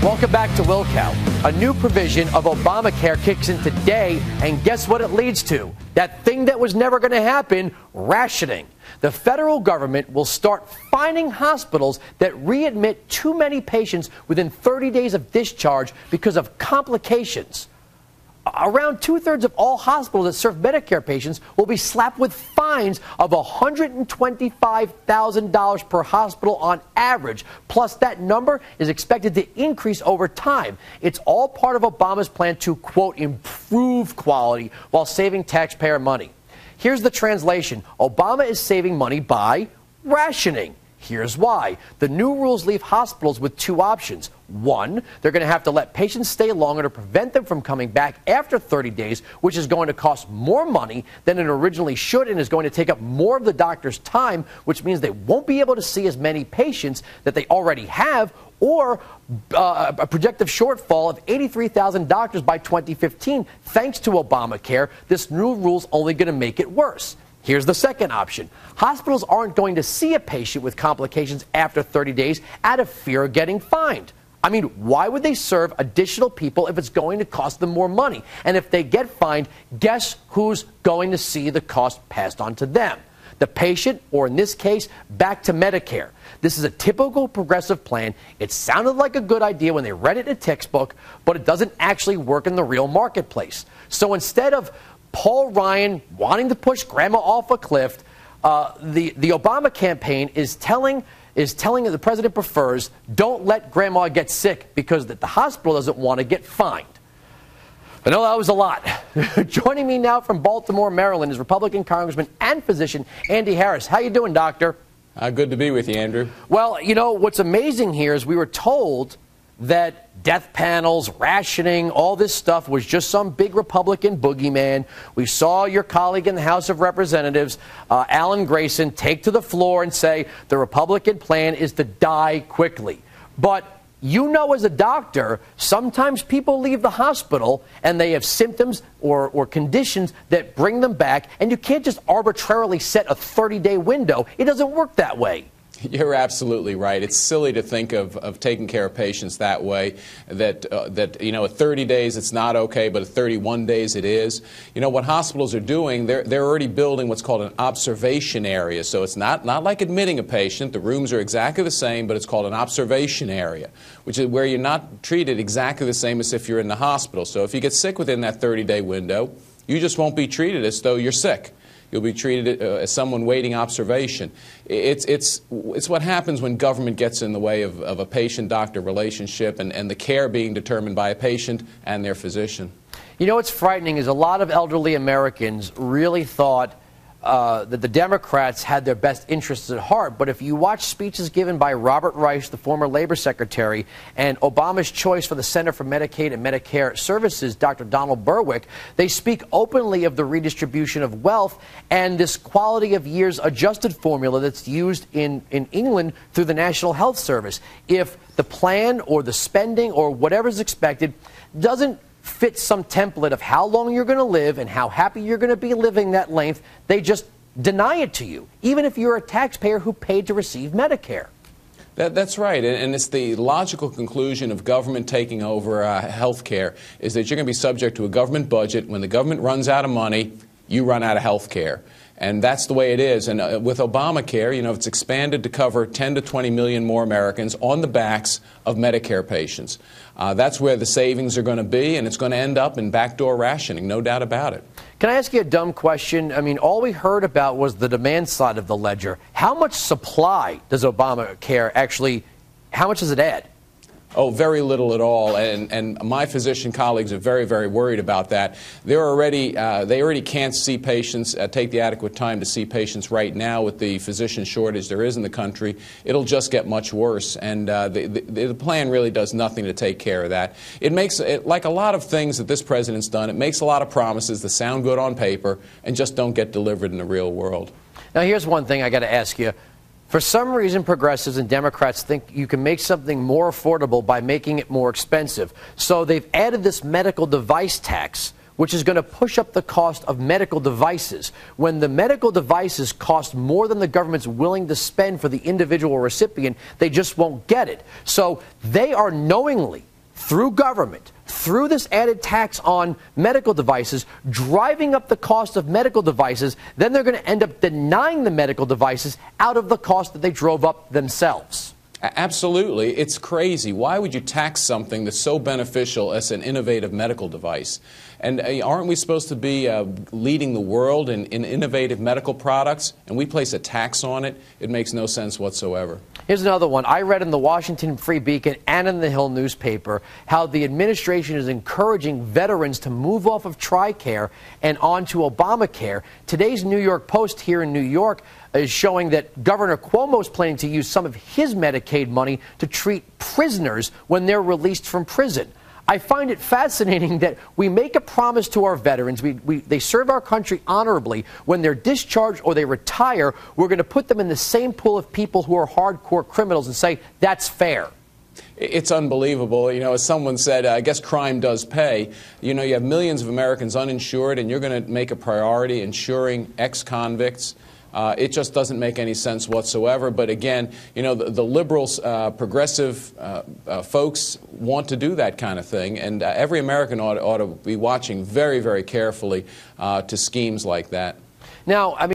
Welcome back to Wilkow. A new provision of Obamacare kicks in today, and guess what it leads to? That thing that was never going to happen, rationing. The federal government will start fining hospitals that readmit too many patients within 30 days of discharge because of complications. Around two-thirds of all hospitals that serve Medicare patients will be slapped with fines of $125,000 per hospital on average. Plus, that number is expected to increase over time. It's all part of Obama's plan to, quote, improve quality while saving taxpayer money. Here's the translation. Obama is saving money by rationing. Here's why. The new rules leave hospitals with two options. One, they're going to have to let patients stay longer to prevent them from coming back after 30 days, which is going to cost more money than it originally should and is going to take up more of the doctor's time, which means they won't be able to see as many patients that they already have, or a projected shortfall of 83,000 doctors by 2015. Thanks to Obamacare, this new rule's only going to make it worse. Here's the second option. Hospitals aren't going to see a patient with complications after 30 days out of fear of getting fined. I mean, why would they serve additional people if it's going to cost them more money? And if they get fined, guess who's going to see the cost passed on to them? The patient, or in this case, back to Medicare. This is a typical progressive plan. It sounded like a good idea when they read it in a textbook, but it doesn't actually work in the real marketplace. So instead of Paul Ryan wanting to push grandma off a cliff, the Obama campaign is telling the president prefers, don't let grandma get sick because the hospital doesn't want to get fined. I know that was a lot. Joining me now from Baltimore, Maryland is Republican Congressman and physician Andy Harris. How you doing, doctor? Good to be with you, Andrew. Well, you know, what's amazing here is we were told that death panels, rationing, all this stuff was just some big Republican boogeyman. We saw your colleague in the House of Representatives, Alan Grayson, take to the floor and say the Republican plan is to die quickly. But you know, as a doctor, sometimes people leave the hospital and they have symptoms or conditions that bring them back, and you can't just arbitrarily set a 30-day window. It doesn't work that way. You're absolutely right. It's silly to think of taking care of patients that way, that you know, at 30 days it's not okay, but at 31 days it is. You know, what hospitals are doing, they're already building what's called an observation area. So it's not like admitting a patient. The rooms are exactly the same, but it's called an observation area, which is where you're not treated exactly the same as if you're in the hospital. So if you get sick within that 30-day window, you just won't be treated as though you're sick. You'll be treated as someone waiting observation. It's what happens when government gets in the way of a patient-doctor relationship and the care being determined by a patient and their physician. You know what's frightening is a lot of elderly Americans really thought that the Democrats had their best interests at heart. But if you watch speeches given by Robert Reich, the former Labor Secretary, and Obama's choice for the Center for Medicaid and Medicare Services, Dr. Donald Berwick, they speak openly of the redistribution of wealth and this quality of years adjusted formula that's used in England through the National Health Service. If the plan or the spending or whatever is expected doesn't fit some template of how long you're going to live and how happy you're going to be living that length, they just deny it to you, even if you're a taxpayer who paid to receive Medicare. That's right, and it's the logical conclusion of government taking over health care is that you're going to be subject to a government budget. When the government runs out of money, you run out of health care. And that's the way it is. And with Obamacare, you know, it's expanded to cover 10 to 20 million more Americans on the backs of Medicare patients. That's where the savings are going to be, and it's going to end up in backdoor rationing, no doubt about it. Can I ask you a dumb question? I mean, all we heard about was the demand side of the ledger. How much supply does Obamacare actually, how much does it add? Oh, very little at all, and my physician colleagues are very, very worried about that. They already can't see patients, take the adequate time to see patients right now with the physician shortage there is in the country. It'll just get much worse, and the plan really does nothing to take care of that. It makes, like a lot of things that this president's done, it makes a lot of promises that sound good on paper and just don't get delivered in the real world. Now, here's one thing I got to ask you. For some reason, progressives and Democrats think you can make something more affordable by making it more expensive. So they've added this medical device tax, which is going to push up the cost of medical devices. When the medical devices cost more than the government's willing to spend for the individual recipient, they just won't get it. So they are knowingly through government, through this added tax on medical devices, driving up the cost of medical devices, then they're going to end up denying the medical devices out of the cost that they drove up themselves. Absolutely. It's crazy. Why would you tax something that's so beneficial as an innovative medical device? And aren't we supposed to be leading the world in innovative medical products, and we place a tax on it? It makes no sense whatsoever. Here's another one. I read in the Washington Free Beacon and in the Hill newspaper how the administration is encouraging veterans to move off of TRICARE and onto Obamacare. Today's New York Post here in New York is showing that Governor Cuomo is planning to use some of his Medicaid money to treat prisoners when they're released from prison. I find it fascinating that we make a promise to our veterans. They serve our country honorably. When they're discharged or they retire, we're going to put them in the same pool of people who are hardcore criminals and say that's fair. It's unbelievable. You know, as someone said, I guess crime does pay. You know, you have millions of Americans uninsured, and you're going to make a priority insuring ex-convicts. It just doesn't make any sense whatsoever. But again, you know, the liberals, progressive folks want to do that kind of thing. And every American ought to be watching very, very carefully to schemes like that. Now, I mean,